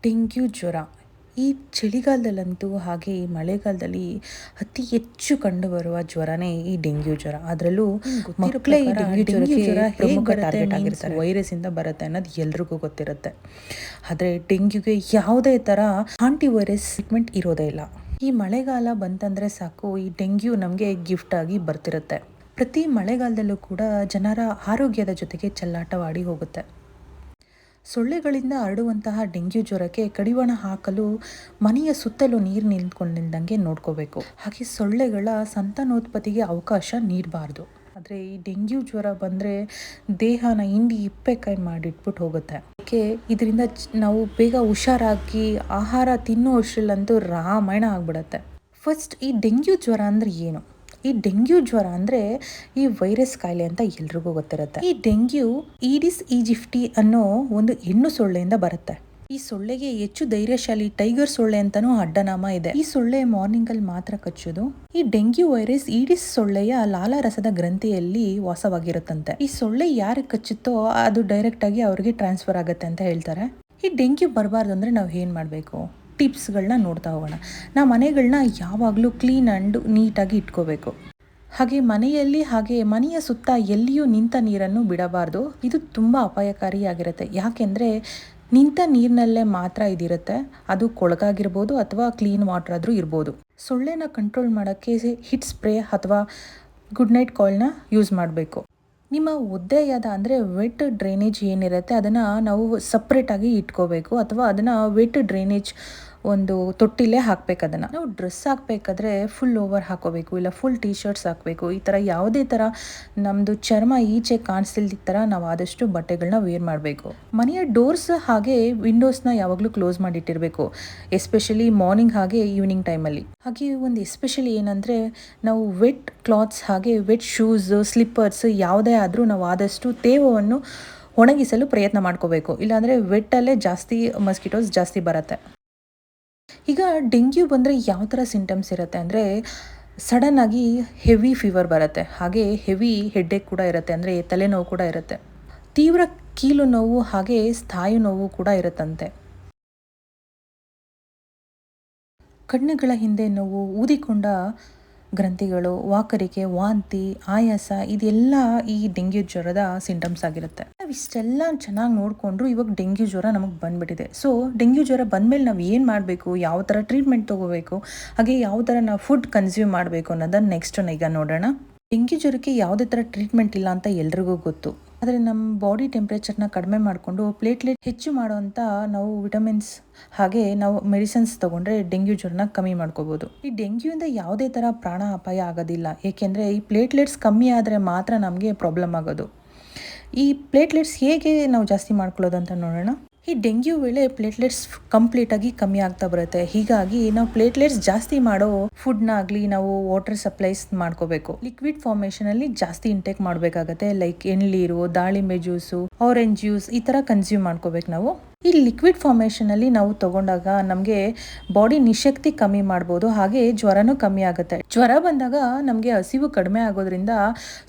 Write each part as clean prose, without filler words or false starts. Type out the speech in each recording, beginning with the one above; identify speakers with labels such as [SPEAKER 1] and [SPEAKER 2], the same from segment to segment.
[SPEAKER 1] Dengue ಜ್ವರ ಈ ಚಳಿಗಾಲದಲ್ಲಂತೂ ಹಾಗೆ ಈ ಮಳೆಗಾಲದಲ್ಲಿ ಅತಿ ಹೆಚ್ಚು ಕಂಡುಬರುವ ಜ್ವರನೇ ಈ ಡೆಂಗ್ಯೂ ಜ್ವರ. ಅದರಲ್ಲೂ ಮಕ್ಕಳೇ ಈ ಡೆಂಗ್ಯೂ ಜ್ವರ ಪ್ರಮುಖ ಟಾರ್ಗೆಟ್ ಆಗಿರ್ತಾರೆ. ವೈರಸ್ಸಿಂದ ಬರುತ್ತೆ ಅನ್ನೋದು ಎಲ್ರಿಗೂ ಗೊತ್ತಿರುತ್ತೆ. ಆದರೆ ಡೆಂಗ್ಯೂಗೆ ಯಾವುದೇ ಥರ ಆಂಟಿವೈರಸ್ ಟ್ರೀಟ್ಮೆಂಟ್ ಇರೋದೇ ಇಲ್ಲ. ಈ ಮಳೆಗಾಲ ಬಂತಂದರೆ ಸಾಕು, ಈ ಡೆಂಗ್ಯೂ ನಮಗೆ ಗಿಫ್ಟ್ ಆಗಿ ಬರ್ತಿರುತ್ತೆ. ಪ್ರತಿ ಮಳೆಗಾಲದಲ್ಲೂ ಕೂಡ ಜನರ ಆರೋಗ್ಯದ ಜೊತೆಗೆ ಚೆಲ್ಲಾಟವಾಡಿ ಹೋಗುತ್ತೆ. ಸೊಳ್ಳೆಗಳಿಂದ ಹರಡುವಂತಹ ಡೆಂಗ್ಯೂ ಜ್ವರಕ್ಕೆ ಕಡಿವಾಣ ಹಾಕಲು ಮನೆಯ ಸುತ್ತಲೂ ನೀರು ನಿಂತ್ಕೊಂಡಿದ್ದಂಗೆ ನೋಡ್ಕೋಬೇಕು. ಹಾಗೆ ಸೊಳ್ಳೆಗಳ ಸಂತಾನೋತ್ಪತ್ತಿಗೆ ಅವಕಾಶ ನೀಡಬಾರ್ದು. ಆದರೆ ಈ ಡೆಂಗ್ಯೂ ಜ್ವರ ಬಂದರೆ ದೇಹನ ಹಿಂಡಿ ಇಪ್ಪೆಕಾಯಿ ಮಾಡಿಟ್ಬಿಟ್ಟು ಹೋಗುತ್ತೆ. ಅದಕ್ಕೆ ಇದರಿಂದ ನಾವು ಬೇಗ ಹುಷಾರಾಗಿ ಆಹಾರ ತಿನ್ನೋ ಅಷ್ಟರಲ್ಲಂತೂ ರಾಮಾಯಣ ಆಗ್ಬಿಡುತ್ತೆ. ಫಸ್ಟ್ ಈ ಡೆಂಗ್ಯೂ ಜ್ವರ ಅಂದರೆ ಏನು? ಈ ಡೆಂಗ್ಯೂ ಜ್ವರ ಅಂದರೆ ಈ ವೈರಸ್ ಕಾಯಿಲೆ ಅಂತ ಎಲ್ರಿಗೂ ಗೊತ್ತಿರುತ್ತೆ. ಈ ಡೆಂಗ್ಯೂ ಈಡಿಸ್ ಈಜಿಪ್ಟಿ ಅನ್ನೋ ಒಂದು ಹೆಣ್ಣು ಸೊಳ್ಳೆಯಿಂದ ಬರುತ್ತೆ. ಈ ಸೊಳ್ಳೆಗೆ ಹೆಚ್ಚು ಧೈರ್ಯಶಾಲಿ ಟೈಗರ್ ಸೊಳ್ಳೆ ಅಂತಾನೂ ಅಡ್ಡನಾಮ ಇದೆ. ಈ ಸೊಳ್ಳೆ ಮಾರ್ನಿಂಗ್ ಅಲ್ಲಿ ಮಾತ್ರ ಕಚ್ಚೋದು. ಈ ಡೆಂಗ್ಯೂ ವೈರಸ್ ಈಡಿಸ್ ಸೊಳ್ಳೆಯ ಲಾಲಾರಸದ ಗ್ರಂಥಿಯಲ್ಲಿ ವಾಸವಾಗಿರುತ್ತಂತೆ. ಈ ಸೊಳ್ಳೆ ಯಾರಿಗೆ ಕಚ್ಚುತ್ತೋ ಅದು ಡೈರೆಕ್ಟ್ ಆಗಿ ಅವ್ರಿಗೆ ಟ್ರಾನ್ಸ್ಫರ್ ಆಗುತ್ತೆ ಅಂತ ಹೇಳ್ತಾರೆ. ಈ ಡೆಂಗ್ಯೂ ಬರಬಾರ್ದು ಅಂದರೆ ನಾವು ಏನು ಮಾಡಬೇಕು? ಟಿಪ್ಸ್ಗಳನ್ನ ನೋಡ್ತಾ ಹೋಗೋಣ. ನಾವು ಮನೆಗಳನ್ನ ಯಾವಾಗಲೂ ಕ್ಲೀನ್ ಆ್ಯಂಡ್ ನೀಟಾಗಿ ಇಟ್ಕೋಬೇಕು. ಹಾಗೆ ಮನೆಯ ಸುತ್ತ ಎಲ್ಲಿಯೂ ನಿಂತ ನೀರನ್ನು ಬಿಡಬಾರ್ದು. ಇದು ತುಂಬ ಅಪಾಯಕಾರಿಯಾಗಿರುತ್ತೆ. ಯಾಕೆಂದರೆ ನಿಂತ ನೀರಿನಲ್ಲೇ ಮಾತ್ರ ಇದಿರುತ್ತೆ. ಅದು ಕೊಳಕಾಗಿರ್ಬೋದು ಅಥವಾ ಕ್ಲೀನ್ ವಾಟರ್ ಆದರೂ ಇರ್ಬೋದು. ಸೊಳ್ಳೆನ ಕಂಟ್ರೋಲ್ ಮಾಡೋಕ್ಕೆ ಹಿಟ್ ಸ್ಪ್ರೇ ಅಥವಾ ಗುಡ್ ನೈಟ್ ಕಾಯಿಲ್ನ ಯೂಸ್ ಮಾಡಬೇಕು. ನಿಮ್ಮ ಒದ್ದೆಯಾದ ಅಂದರೆ ವೆಟ್ ಡ್ರೈನೇಜ್ ಏನಿರುತ್ತೆ ಅದನ್ನು ನಾವು ಸಪ್ರೇಟಾಗಿ ಇಟ್ಕೋಬೇಕು, ಅಥವಾ ಅದನ್ನು ವೆಟ್ ಡ್ರೈನೇಜ್ ಒಂದು ತೊಟ್ಟಿಲೇ ಹಾಕಬೇಕು. ಅದನ್ನು ನಾವು ಡ್ರೆಸ್ ಹಾಕಬೇಕಾದ್ರೆ ಫುಲ್ ಓವರ್ ಹಾಕೋಬೇಕು, ಇಲ್ಲ ಫುಲ್ ಟೀ ಶರ್ಟ್ಸ್ ಹಾಕಬೇಕು. ಈ ಥರ ಯಾವುದೇ ಥರ ನಮ್ಮದು ಚರ್ಮ ಈಚೆ ಕಾಣಿಸ್ತಿಲ್ದ ಥರ ನಾವು ಆದಷ್ಟು ಬಟ್ಟೆಗಳನ್ನ ವೇರ್ ಮಾಡಬೇಕು. ಮನೆಯ ಡೋರ್ಸ್ ಹಾಗೆ ವಿಂಡೋಸ್ನ ಯಾವಾಗಲೂ ಕ್ಲೋಸ್ ಮಾಡಿಟ್ಟಿರಬೇಕು, ಎಸ್ಪೆಷಲಿ ಮಾರ್ನಿಂಗ್ ಹಾಗೆ ಈವ್ನಿಂಗ್ ಟೈಮಲ್ಲಿ. ಹಾಗೆ ಒಂದು ಎಸ್ಪೆಷಲಿ ಏನಂದರೆ ನಾವು ವೆಟ್ ಕ್ಲಾತ್ಸ್ ಹಾಗೆ ವೆಟ್ ಶೂಸ್, ಸ್ಲಿಪ್ಪರ್ಸ್ ಯಾವುದೇ ಆದರೂ ನಾವು ಆದಷ್ಟು ತೇವವನ್ನು ಒಣಗಿಸಲು ಪ್ರಯತ್ನ ಮಾಡ್ಕೋಬೇಕು. ಇಲ್ಲಾಂದರೆ ವೆಟ್ಟಲ್ಲೇ ಜಾಸ್ತಿ ಮಸ್ಕಿಟೋಸ್ ಜಾಸ್ತಿ ಬರುತ್ತೆ. ಈಗ ಡೆಂಗ್ಯೂ ಬಂದರೆ ಯಾವ ಥರ ಸಿಂಟಮ್ಸ್ ಇರುತ್ತೆ ಅಂದರೆ ಸಡನ್ನಾಗಿ ಹೆವಿ ಫೀವರ್ ಬರುತ್ತೆ, ಹಾಗೆ ಹೆವಿ ಹೆಡ್ಡೇಕ್ ಕೂಡ ಇರುತ್ತೆ, ಅಂದರೆ ತಲೆನೋವು ಕೂಡ ಇರುತ್ತೆ, ತೀವ್ರ ಕೀಲು ನೋವು ಹಾಗೆ ಸ್ಥಾಯು ನೋವು ಕೂಡ ಇರುತ್ತಂತೆ. ಕಣ್ಣುಗಳ ಹಿಂದೆ ನೋವು, ಊದಿಕೊಂಡ ಗ್ರಂಥಿಗಳು, ವಾಕರಿಕೆ, ವಾಂತಿ, ಆಯಾಸ ಇದೆಲ್ಲ ಈ ಡೆಂಗ್ಯೂ ಜ್ವರದ ಸಿಂಟಮ್ಸ್ ಆಗಿರುತ್ತೆ. ನಾವು ಇಷ್ಟೆಲ್ಲ ಚೆನ್ನಾಗಿ ನೋಡಿಕೊಂಡ್ರು ಇವಾಗ ಡೆಂಗ್ಯೂ ಜ್ವರ ನಮಗೆ ಬಂದ್ಬಿಟ್ಟಿದೆ. ಸೊ ಡೆಂಗ್ಯೂ ಜ್ವರ ಬಂದಮೇಲೆ ನಾವು ಏನು ಮಾಡಬೇಕು, ಯಾವ ಥರ ಟ್ರೀಟ್ಮೆಂಟ್ ತೊಗೋಬೇಕು, ಹಾಗೆ ಯಾವ ಥರ ನಾವು ಫುಡ್ ಕನ್ಸ್ಯೂಮ್ ಮಾಡಬೇಕು ಅನ್ನೋದನ್ನು ನೆಕ್ಸ್ಟ್ ಈಗ ನೋಡೋಣ. ಡೆಂಗ್ಯೂ ಜ್ವರಕ್ಕೆ ಯಾವುದೇ ಥರ ಟ್ರೀಟ್ಮೆಂಟ್ ಇಲ್ಲ ಅಂತ ಎಲ್ರಿಗೂ ಗೊತ್ತು. ಆದರೆ ನಮ್ಮ ಬಾಡಿ ಟೆಂಪ್ರೇಚರ್ನ ಕಡಿಮೆ ಮಾಡಿಕೊಂಡು ಪ್ಲೇಟ್ಲೆಟ್ ಹೆಚ್ಚು ಮಾಡುವಂಥ ನಾವು ವಿಟಮಿನ್ಸ್ ಹಾಗೆ ನಾವು ಮೆಡಿಸಿನ್ಸ್ ತೊಗೊಂಡ್ರೆ ಡೆಂಗ್ಯೂ ಜ್ವರನ ಕಮ್ಮಿ ಮಾಡ್ಕೋಬೋದು. ಈ ಡೆಂಗ್ಯೂಯಿಂದ ಯಾವುದೇ ಥರ ಪ್ರಾಣ ಅಪಾಯ ಆಗೋದಿಲ್ಲ, ಏಕೆಂದರೆ ಈ ಪ್ಲೇಟ್ಲೆಟ್ಸ್ ಕಮ್ಮಿ ಆದರೆ ಮಾತ್ರ ನಮಗೆ ಪ್ರಾಬ್ಲಮ್ ಆಗೋದು. ಈ ಪ್ಲೇಟ್ಲೆಟ್ಸ್ ಹೇಗೆ ನಾವು ಜಾಸ್ತಿ ಮಾಡ್ಕೊಳ್ಳೋದು ಅಂತ ನೋಡೋಣ. ಈ ಡೆಂಗ್ಯೂ ವೇಳೆ ಪ್ಲೇಟ್ಲೆಟ್ಸ್ ಕಂಪ್ಲೀಟಾಗಿ ಕಮ್ಮಿ ಆಗ್ತಾ ಬರುತ್ತೆ. ಹೀಗಾಗಿ ನಾವು ಪ್ಲೇಟ್ಲೆಟ್ಸ್ ಜಾಸ್ತಿ ಮಾಡೋ ಫುಡ್ನಾಗಲಿ ನಾವು ವಾಟರ್ ಸಪ್ಲೈಸ್ ಮಾಡ್ಕೋಬೇಕು. ಲಿಕ್ವಿಡ್ ಫಾರ್ಮೇಷನಲ್ಲಿ ಜಾಸ್ತಿ ಇಂಟೇಕ್ ಮಾಡಬೇಕಾಗತ್ತೆ. ಲೈಕ್ ಎಳ್ನೀರು, ದಾಳಿಂಬೆ ಜ್ಯೂಸು, ಆರೆಂಜ್ ಜ್ಯೂಸ್ ಈ ಥರ ಕನ್ಸ್ಯೂಮ್ ಮಾಡ್ಕೋಬೇಕು ನಾವು. ಈ ಲಿಕ್ವಿಡ್ ಫಾರ್ಮೇಷನಲ್ಲಿ ನಾವು ತಗೊಂಡಾಗ ನಮಗೆ ಬಾಡಿ ನಿಶಕ್ತಿ ಕಮ್ಮಿ ಮಾಡ್ಬೋದು, ಹಾಗೆ ಜ್ವರನೂ ಕಮ್ಮಿ ಆಗುತ್ತೆ. ಜ್ವರ ಬಂದಾಗ ನಮಗೆ ಹಸಿವು ಕಡಿಮೆ ಆಗೋದ್ರಿಂದ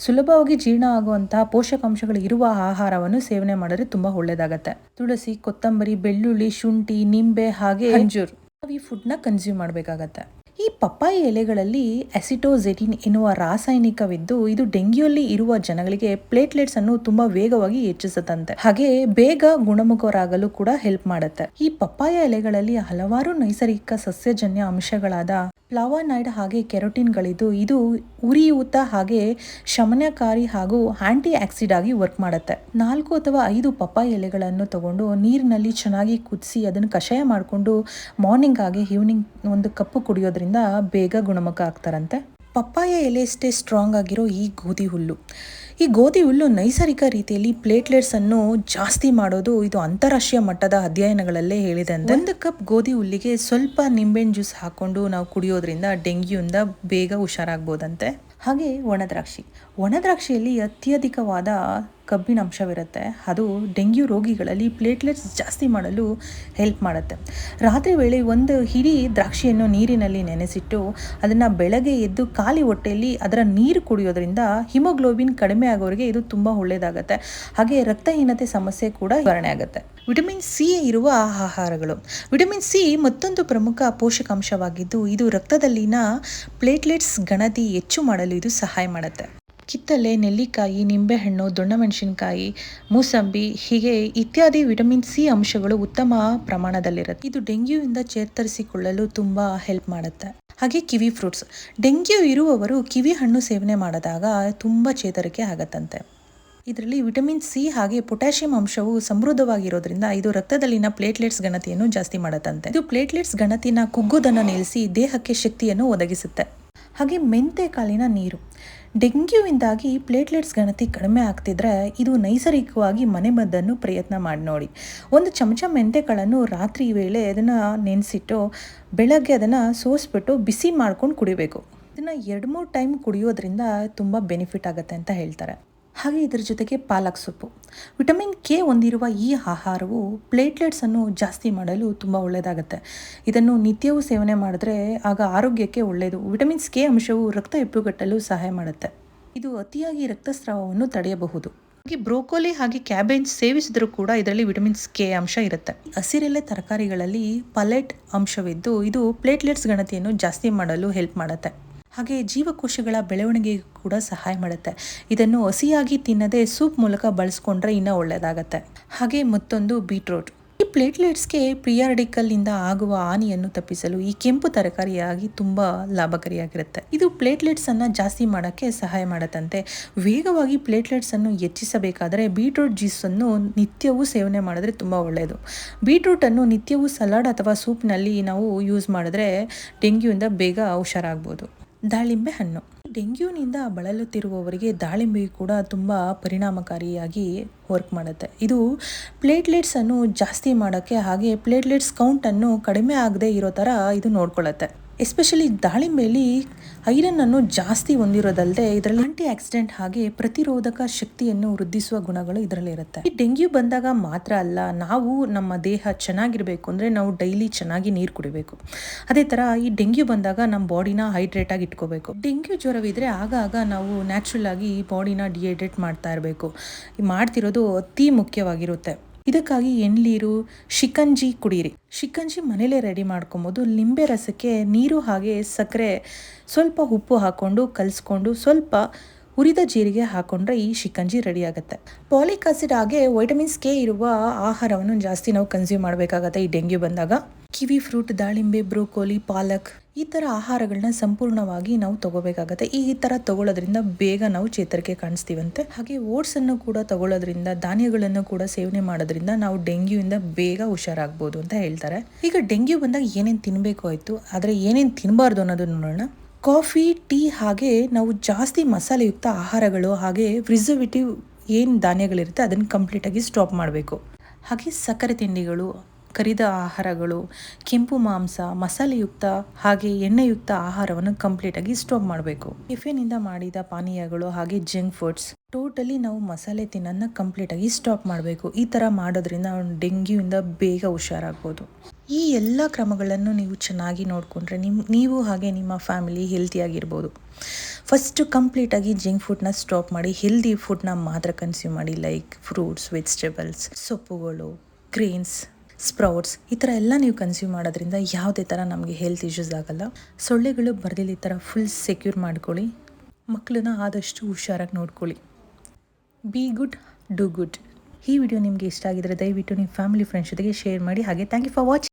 [SPEAKER 1] ಸುಲಭವಾಗಿ ಜೀರ್ಣ ಆಗುವಂತಹ ಪೋಷಕಾಂಶಗಳು ಇರುವ ಆಹಾರವನ್ನು ಸೇವನೆ ಮಾಡಿದ್ರೆ ತುಂಬ ಒಳ್ಳೆಯದಾಗತ್ತೆ. ತುಳಸಿ, ಕೊತ್ತಂಬರಿ, ಬೆಳ್ಳುಳ್ಳಿ, ಶುಂಠಿ, ನಿಂಬೆ ಹಾಗೆ ಅಂಜೂರ್ ನಾವು ಈ ಫುಡ್ನ ಕನ್ಸ್ಯೂಮ್ ಮಾಡಬೇಕಾಗತ್ತೆ. ಈ ಪಪ್ಪಾಯಿ ಎಲೆಗಳಲ್ಲಿ ಅಸಿಟೋಜೆಟಿನ್ ಎನ್ನುವ ರಾಸಾಯನಿಕವಿದ್ದು ಇದು ಡೆಂಗ್ಯೂಲ್ಲಿ ಇರುವ ಜನಗಳಿಗೆ ಪ್ಲೇಟ್ಲೆಟ್ಸ್ ಅನ್ನು ತುಂಬಾ ವೇಗವಾಗಿ ಹೆಚ್ಚಿಸುತ್ತಂತೆ, ಹಾಗೆ ಬೇಗ ಗುಣಮುಖರಾಗಲು ಕೂಡ ಹೆಲ್ಪ್ ಮಾಡುತ್ತೆ. ಈ ಪಪ್ಪಾಯ ಎಲೆಗಳಲ್ಲಿ ಹಲವಾರು ನೈಸರ್ಗಿಕ ಸಸ್ಯಜನ್ಯ ಅಂಶಗಳಾದ ಫ್ಲಾವನಾಯ್ಡ್ ಹಾಗೆ ಕೆರೋಟಿನ್ಗಳಿದ್ದು ಇದು ಉರಿಯೂತ ಹಾಗೆ ಶಮನಕಾರಿ ಹಾಗೂ ಆಂಟಿ ಆಕ್ಸಿಡ್ ಆಗಿ ವರ್ಕ್ ಮಾಡುತ್ತೆ. 4 ಅಥವಾ 5 ಪಪ್ಪಾಯ ಎಲೆಗಳನ್ನು ತಗೊಂಡು ನೀರಿನಲ್ಲಿ ಚೆನ್ನಾಗಿ ಕುದಿಸಿ ಅದನ್ನು ಕಷಾಯ ಮಾಡಿಕೊಂಡು ಮಾರ್ನಿಂಗ್ ಹಾಗೆ ಈವ್ನಿಂಗ್ ಒಂದು ಕಪ್ಪು ಕುಡಿಯೋದ್ರಿಂದ ಬೇಗ ಗುಣಮುಖ ಆಗ್ತಾರಂತೆ. ಪಪ್ಪಾಯ ಎಲೆ ಅಷ್ಟೇ ಸ್ಟ್ರಾಂಗ್ ಆಗಿರೋ ಈ ಗೋಧಿ ಹುಲ್ಲು ನೈಸರ್ಗಿಕ ರೀತಿಯಲ್ಲಿ ಪ್ಲೇಟ್ಲೆಟ್ಸ್ ಅನ್ನು ಜಾಸ್ತಿ ಮಾಡೋದು ಇದು ಅಂತಾರಾಷ್ಟ್ರೀಯ ಮಟ್ಟದ ಅಧ್ಯಯನಗಳಲ್ಲೇ ಹೇಳಿದೆ. 1 ಕಪ್ ಗೋಧಿ ಹುಲ್ಲಿಗೆ ಸ್ವಲ್ಪ ನಿಂಬೆಹಣ್ಣು ಜ್ಯೂಸ್ ಹಾಕೊಂಡು ನಾವು ಕುಡಿಯೋದ್ರಿಂದ ಡೆಂಗ್ಯೂಯಿಂದ ಬೇಗ ಹುಷಾರಾಗ್ಬೋದಂತೆ. ಹಾಗೆ ಒಣದ್ರಾಕ್ಷಿಯಲ್ಲಿ ಅತ್ಯಧಿಕವಾದ ಕಬ್ಬಿಣ ಅಂಶವಿರುತ್ತೆ. ಅದು ಡೆಂಗ್ಯೂ ರೋಗಿಗಳಲ್ಲಿ ಪ್ಲೇಟ್ಲೆಟ್ಸ್ ಜಾಸ್ತಿ ಮಾಡಲು ಹೆಲ್ಪ್ ಮಾಡುತ್ತೆ. ರಾತ್ರಿ ವೇಳೆ ಒಂದು ಹಿಡಿ ದ್ರಾಕ್ಷಿಯನ್ನು ನೀರಿನಲ್ಲಿ ನೆನೆಸಿಟ್ಟು ಅದನ್ನು ಬೆಳಗ್ಗೆ ಎದ್ದು ಖಾಲಿ ಹೊಟ್ಟೆಯಲ್ಲಿ ಅದರ ನೀರು ಕುಡಿಯೋದ್ರಿಂದ ಹಿಮೋಗ್ಲೋಬಿನ್ ಕಡಿಮೆ ಆಗೋರಿಗೆ ಇದು ತುಂಬ ಒಳ್ಳೆಯದಾಗುತ್ತೆ. ಹಾಗೆ ರಕ್ತಹೀನತೆ ಸಮಸ್ಯೆ ಕೂಡ ನಿವಾರಣೆ ಆಗುತ್ತೆ. ವಿಟಮಿನ್ ಸಿ ಇರುವ ಆಹಾರಗಳು. ವಿಟಮಿನ್ ಸಿ ಮತ್ತೊಂದು ಪ್ರಮುಖ ಪೋಷಕಾಂಶವಾಗಿದ್ದು ಇದು ರಕ್ತದಲ್ಲಿನ ಪ್ಲೇಟ್ಲೆಟ್ಸ್ ಗಣತಿ ಹೆಚ್ಚು ಮಾಡಲು ಇದು ಸಹಾಯ ಮಾಡುತ್ತೆ. ಕಿತ್ತಳೆ, ನೆಲ್ಲಿಕಾಯಿ, ನಿಂಬೆಹಣ್ಣು, ದೊಣ್ಣಮೆಣಸಿನಕಾಯಿ, ಮೂಸಂಬಿ ಹೀಗೆ ಇತ್ಯಾದಿ ವಿಟಮಿನ್ ಸಿ ಅಂಶಗಳು ಉತ್ತಮ ಪ್ರಮಾಣದಲ್ಲಿರುತ್ತೆ. ಇದು ಡೆಂಗ್ಯೂಯಿಂದ ಚೇತರಿಸಿಕೊಳ್ಳಲು ತುಂಬ ಹೆಲ್ಪ್ ಮಾಡುತ್ತೆ. ಹಾಗೆ ಕಿವಿ ಫ್ರೂಟ್ಸ್. ಡೆಂಗ್ಯೂ ಇರುವವರು ಕಿವಿ ಹಣ್ಣು ಸೇವನೆ ಮಾಡಿದಾಗ ತುಂಬ ಚೇತರಿಕೆ ಆಗತ್ತಂತೆ. ಇದರಲ್ಲಿ ವಿಟಮಿನ್ ಸಿ ಹಾಗೆ ಪೊಟ್ಯಾಷಿಯಂ ಅಂಶವು ಸಮೃದ್ಧವಾಗಿರೋದ್ರಿಂದ ಇದು ರಕ್ತದಲ್ಲಿನ ಪ್ಲೇಟ್ಲೆಟ್ಸ್ ಗಣತಿಯನ್ನು ಜಾಸ್ತಿ ಮಾಡತ್ತಂತೆ. ಇದು ಪ್ಲೇಟ್ಲೆಟ್ಸ್ ಗಣತಿನ ಕುಗ್ಗುವುದನ್ನು ನಿಲ್ಲಿಸಿ ದೇಹಕ್ಕೆ ಶಕ್ತಿಯನ್ನು ಒದಗಿಸುತ್ತೆ. ಹಾಗೆ ಮೆಂತೆ ಕಾಳಿನ ನೀರು. ಡೆಂಗ್ಯೂವಿಂದಾಗಿ ಪ್ಲೇಟ್ಲೆಟ್ಸ್ ಗಣತಿ ಕಡಿಮೆ ಆಗ್ತಿದ್ರೆ ಇದು ನೈಸರ್ಗಿಕವಾಗಿ ಮನೆಮದ್ದನ್ನು ಪ್ರಯತ್ನ ಮಾಡಿ ನೋಡಿ. ಒಂದು ಚಮಚ ಮೆಂತೆಕಾಳನ್ನು ರಾತ್ರಿ ವೇಳೆ ಅದನ್ನು ನೆನೆಸಿಟ್ಟು ಬೆಳಗ್ಗೆ ಅದನ್ನು ಸೋಸಿಬಿಟ್ಟು ಬಿಸಿ ಮಾಡ್ಕೊಂಡು ಕುಡಿಬೇಕು. ಇದನ್ನು 2-3 ಟೈಮ್ ಕುಡಿಯೋದ್ರಿಂದ ತುಂಬ ಬೆನಿಫಿಟ್ ಆಗುತ್ತೆ ಅಂತ ಹೇಳ್ತಾರೆ. ಹಾಗೆ ಇದರ ಜೊತೆಗೆ ಪಾಲಕ್ ಸೊಪ್ಪು. ವಿಟಮಿನ್ ಕೆ ಹೊಂದಿರುವ ಈ ಆಹಾರವು ಪ್ಲೇಟ್ಲೆಟ್ಸನ್ನು ಜಾಸ್ತಿ ಮಾಡಲು ತುಂಬ ಒಳ್ಳೆಯದಾಗುತ್ತೆ. ಇದನ್ನು ನಿತ್ಯವೂ ಸೇವನೆ ಮಾಡಿದ್ರೆ ಆಗ ಆರೋಗ್ಯಕ್ಕೆ ಒಳ್ಳೆಯದು. ವಿಟಮಿನ್ಸ್ ಕೆ ಅಂಶವು ರಕ್ತ ಹೆಪ್ಪುಗಟ್ಟಲು ಸಹಾಯ ಮಾಡುತ್ತೆ. ಇದು ಅತಿಯಾಗಿ ರಕ್ತಸ್ರಾವವನ್ನು ತಡೆಯಬಹುದು. ಹಾಗೆ ಬ್ರೋಕೋಲಿ ಹಾಗೆ ಕ್ಯಾಬೇಜ್ ಸೇವಿಸಿದ್ರೂ ಕೂಡ ಇದರಲ್ಲಿ ವಿಟಮಿನ್ಸ್ ಕೆ ಅಂಶ ಇರುತ್ತೆ. ಹಸಿರೆಲೆ ತರಕಾರಿಗಳಲ್ಲಿ ಪಲೆಟ್ ಅಂಶವಿದ್ದು ಇದು ಪ್ಲೇಟ್ಲೆಟ್ಸ್ ಗಣತಿಯನ್ನು ಜಾಸ್ತಿ ಮಾಡಲು ಹೆಲ್ಪ್ ಮಾಡುತ್ತೆ. ಹಾಗೆ ಜೀವಕೋಶಗಳ ಬೆಳವಣಿಗೆಗೆ ಕೂಡ ಸಹಾಯ ಮಾಡುತ್ತೆ. ಇದನ್ನು ಹಸಿಯಾಗಿ ತಿನ್ನದೆ ಸೂಪ್ ಮೂಲಕ ಬಳಸ್ಕೊಂಡ್ರೆ ಇನ್ನೂ ಒಳ್ಳೆಯದಾಗತ್ತೆ. ಹಾಗೆ ಮತ್ತೊಂದು ಬೀಟ್ರೂಟ್. ಈ ಪ್ಲೇಟ್ಲೆಟ್ಸ್ಗೆ ಪ್ರಿಯಾರಿಡಿಕಲ್ನಿಂದ ಆಗುವ ಹಾನಿಯನ್ನು ತಪ್ಪಿಸಲು ಈ ಕೆಂಪು ತರಕಾರಿಯಾಗಿ ತುಂಬ ಲಾಭಕಾರಿಯಾಗಿರುತ್ತೆ. ಇದು ಪ್ಲೇಟ್ಲೆಟ್ಸನ್ನು ಜಾಸ್ತಿ ಮಾಡೋಕ್ಕೆ ಸಹಾಯ ಮಾಡುತ್ತಂತೆ. ವೇಗವಾಗಿ ಪ್ಲೇಟ್ಲೆಟ್ಸನ್ನು ಹೆಚ್ಚಿಸಬೇಕಾದರೆ ಬೀಟ್ರೂಟ್ ಜ್ಯೂಸನ್ನು ನಿತ್ಯವೂ ಸೇವನೆ ಮಾಡಿದ್ರೆ ತುಂಬ ಒಳ್ಳೆಯದು. ಬೀಟ್ರೂಟನ್ನು ನಿತ್ಯವೂ ಸಲಾಡ್ ಅಥವಾ ಸೂಪ್ನಲ್ಲಿ ನಾವು ಯೂಸ್ ಮಾಡಿದ್ರೆ ಡೆಂಗ್ಯೂಯಿಂದ ಬೇಗ ಹುಷಾರಾಗ್ಬೋದು. ದಾಳಿಂಬೆ ಹಣ್ಣು. ಡೆಂಗ್ಯೂನಿಂದ ಬಳಲುತ್ತಿರುವವರಿಗೆ ದಾಳಿಂಬೆ ಕೂಡ ತುಂಬ ಪರಿಣಾಮಕಾರಿಯಾಗಿ ವರ್ಕ್ ಮಾಡುತ್ತೆ. ಇದು ಪ್ಲೇಟ್ಲೆಟ್ಸನ್ನು ಜಾಸ್ತಿ ಮಾಡೋಕ್ಕೆ ಹಾಗೆ ಪ್ಲೇಟ್ಲೆಟ್ಸ್ ಕೌಂಟನ್ನು ಕಡಿಮೆ ಆಗದೆ ಇರೋ ಥರ ಇದು ನೋಡ್ಕೊಳ್ಳುತ್ತೆ. ಎಸ್ಪೆಷಲಿ ದಾಳಿಂಬೆಯಲ್ಲಿ ಐರನ್ನನ್ನು ಜಾಸ್ತಿ ಹೊಂದಿರೋದಲ್ಲದೆ ಇದರಲ್ಲಿ ಆಂಟಿ ಆಕ್ಸಿಡೆಂಟ್ ಹಾಗೆ ಪ್ರತಿರೋಧಕ ಶಕ್ತಿಯನ್ನು ವೃದ್ಧಿಸುವ ಗುಣಗಳು ಇದರಲ್ಲಿರುತ್ತೆ. ಈ ಡೆಂಗ್ಯೂ ಬಂದಾಗ ಮಾತ್ರ ಅಲ್ಲ, ನಾವು ನಮ್ಮ ದೇಹ ಚೆನ್ನಾಗಿರಬೇಕು ಅಂದರೆ ನಾವು ಡೈಲಿ ಚೆನ್ನಾಗಿ ನೀರು ಕುಡಿಬೇಕು. ಅದೇ ಥರ ಈ ಡೆಂಗ್ಯೂ ಬಂದಾಗ ನಮ್ಮ ಬಾಡಿನ ಹೈಡ್ರೇಟ್ ಆಗಿ ಇಟ್ಕೋಬೇಕು. ಡೆಂಗ್ಯೂ ಜ್ವರವಿದ್ರೆ ಆಗಾಗ ನಾವು ನ್ಯಾಚುರಲ್ ಆಗಿ ಈ ಬಾಡಿನ ಡಿಹೈಡ್ರೇಟ್ ಮಾಡ್ತಾ ಇರಬೇಕು. ಮಾಡ್ತಿರೋದು ಅತಿ ಮುಖ್ಯವಾಗಿರುತ್ತೆ. ಇದಕ್ಕಾಗಿ ಎಳ್ನೀರು, ಶಿಕಂಜಿ ಕುಡೀರಿ. ಶಿಕಂಜಿ ಮನೇಲೇ ರೆಡಿ ಮಾಡ್ಕೊಬೋದು. ಲಿಂಬೆ ರಸಕ್ಕೆ ನೀರು ಹಾಗೆ ಸಕ್ಕರೆ ಸ್ವಲ್ಪ ಉಪ್ಪು ಹಾಕ್ಕೊಂಡು ಕಲಿಸ್ಕೊಂಡು ಸ್ವಲ್ಪ ಹುರಿದ ಜೀರಿಗೆ ಹಾಕೊಂಡ್ರೆ ಈ ಶಿಕಂಜಿ ರೆಡಿ ಆಗುತ್ತೆ. ಪಾಲಿಕ್ ಆಸಿಡ್ ಹಾಗೆ ವೈಟಮಿನ್ಸ್ ಕೆ ಇರುವ ಆಹಾರವನ್ನು ಜಾಸ್ತಿ ನಾವು ಕನ್ಸ್ಯೂಮ್ ಮಾಡಬೇಕಾಗತ್ತೆ ಈ ಡೆಂಗ್ಯೂ ಬಂದಾಗ. ಕಿವಿ ಫ್ರೂಟ್, ದಾಳಿಂಬೆ, ಬ್ರೋಕೋಲಿ, ಪಾಲಕ್ ಈ ಥರ ಆಹಾರಗಳನ್ನ ಸಂಪೂರ್ಣವಾಗಿ ನಾವು ತಗೋಬೇಕಾಗತ್ತೆ. ಈ ಥರ ತಗೊಳ್ಳೋದ್ರಿಂದ ಬೇಗ ನಾವು ಚೇತರಿಕೆ ಕಾಣಿಸ್ತೀವಂತೆ. ಹಾಗೆ ಓಟ್ಸನ್ನು ಕೂಡ ತಗೊಳ್ಳೋದ್ರಿಂದ, ಧಾನ್ಯಗಳನ್ನು ಕೂಡ ಸೇವನೆ ಮಾಡೋದ್ರಿಂದ ನಾವು ಡೆಂಗ್ಯೂಯಿಂದ ಬೇಗ ಹುಷಾರಾಗ್ಬೋದು ಅಂತ ಹೇಳ್ತಾರೆ. ಈಗ ಡೆಂಗ್ಯೂ ಬಂದಾಗ ಏನೇನು ತಿನ್ನಬೇಕು ಆಯಿತು, ಆದರೆ ಏನೇನು ತಿನ್ನಬಾರ್ದು ಅನ್ನೋದನ್ನು ನೋಡೋಣ. ಕಾಫಿ, ಟೀ ಹಾಗೆ ನಾವು ಜಾಸ್ತಿ ಮಸಾಲೆಯುಕ್ತ ಆಹಾರಗಳು ಹಾಗೆ ಪ್ರಿಸರ್ವೇಟಿವ್ ಏನು ಧಾನ್ಯಗಳಿರುತ್ತೆ ಅದನ್ನು ಕಂಪ್ಲೀಟಾಗಿ ಸ್ಟಾಪ್ ಮಾಡಬೇಕು. ಹಾಗೆ ಸಕ್ಕರೆ ತಿಂಡಿಗಳು, ಕರಿದ ಆಹಾರಗಳು, ಕೆಂಪು ಮಾಂಸ, ಮಸಾಲೆಯುಕ್ತ ಹಾಗೆ ಎಣ್ಣೆಯುಕ್ತ ಆಹಾರವನ್ನು ಕಂಪ್ಲೀಟಾಗಿ ಸ್ಟಾಪ್ ಮಾಡಬೇಕು. ಕೆಫೆನಿಂದ ಮಾಡಿದ ಪಾನೀಯಗಳು ಹಾಗೆ ಜಂಕ್ ಫುಡ್ಸ್ ಟೋಟಲಿ ನಾವು ಮಸಾಲೆ ತಿನ್ನೋದನ್ನ ಕಂಪ್ಲೀಟಾಗಿ ಸ್ಟಾಪ್ ಮಾಡಬೇಕು. ಈ ಥರ ಮಾಡೋದ್ರಿಂದ ಡೆಂಗ್ಯೂಯಿಂದ ಬೇಗ ಹುಷಾರಾಗ್ಬೋದು. ಈ ಎಲ್ಲ ಕ್ರಮಗಳನ್ನು ನೀವು ಚೆನ್ನಾಗಿ ನೋಡಿಕೊಂಡ್ರೆ ನೀವು ಹಾಗೆ ನಿಮ್ಮ ಫ್ಯಾಮಿಲಿ ಹೆಲ್ತಿಯಾಗಿರ್ಬೋದು. ಫಸ್ಟು ಕಂಪ್ಲೀಟಾಗಿ ಜಂಕ್ ಫುಡ್ನ ಸ್ಟಾಪ್ ಮಾಡಿ ಹೆಲ್ದಿ ಫುಡ್ನ ಮಾತ್ರ ಕನ್ಸ್ಯೂಮ್ ಮಾಡಿ. ಲೈಕ್ ಫ್ರೂಟ್ಸ್, ವೆಜಿಟೇಬಲ್ಸ್, ಸೊಪ್ಪುಗಳು, ಗ್ರೇನ್ಸ್, ಸ್ಪ್ರೌಟ್ಸ್ ಈ ಥರ ಎಲ್ಲ ನೀವು ಕನ್ಸ್ಯೂಮ್ ಮಾಡೋದ್ರಿಂದ ಯಾವುದೇ ಥರ ನಮಗೆ ಹೆಲ್ತ್ ಇಶ್ಯೂಸ್ ಆಗಲ್ಲ. ಸೊಳ್ಳೆಗಳು ಬರ್ದಿಲ್ಲ ಈ ಥರ ಫುಲ್ ಸೆಕ್ಯೂರ್ ಮಾಡ್ಕೊಳ್ಳಿ. ಮಕ್ಕಳನ್ನ ಆದಷ್ಟು ಹುಷಾರಾಗಿ ನೋಡ್ಕೊಳ್ಳಿ. Be good, do good. ಈ ವಿಡಿಯೋ ನಿಮಗೆ ಇಷ್ಟ ಆಗಿದ್ರೆ ದಯವಿಟ್ಟು ನಿಮ್ಮ ಫ್ಯಾಮಿಲಿ ಫ್ರೆಂಡ್ಸ್ ಜೊತೆಗೆ ಶೇರ್ ಮಾಡಿ. ಹಾಗೆ ಥ್ಯಾಂಕ್ ಯು ಫಾರ್ ವಾಚಿಂಗ್.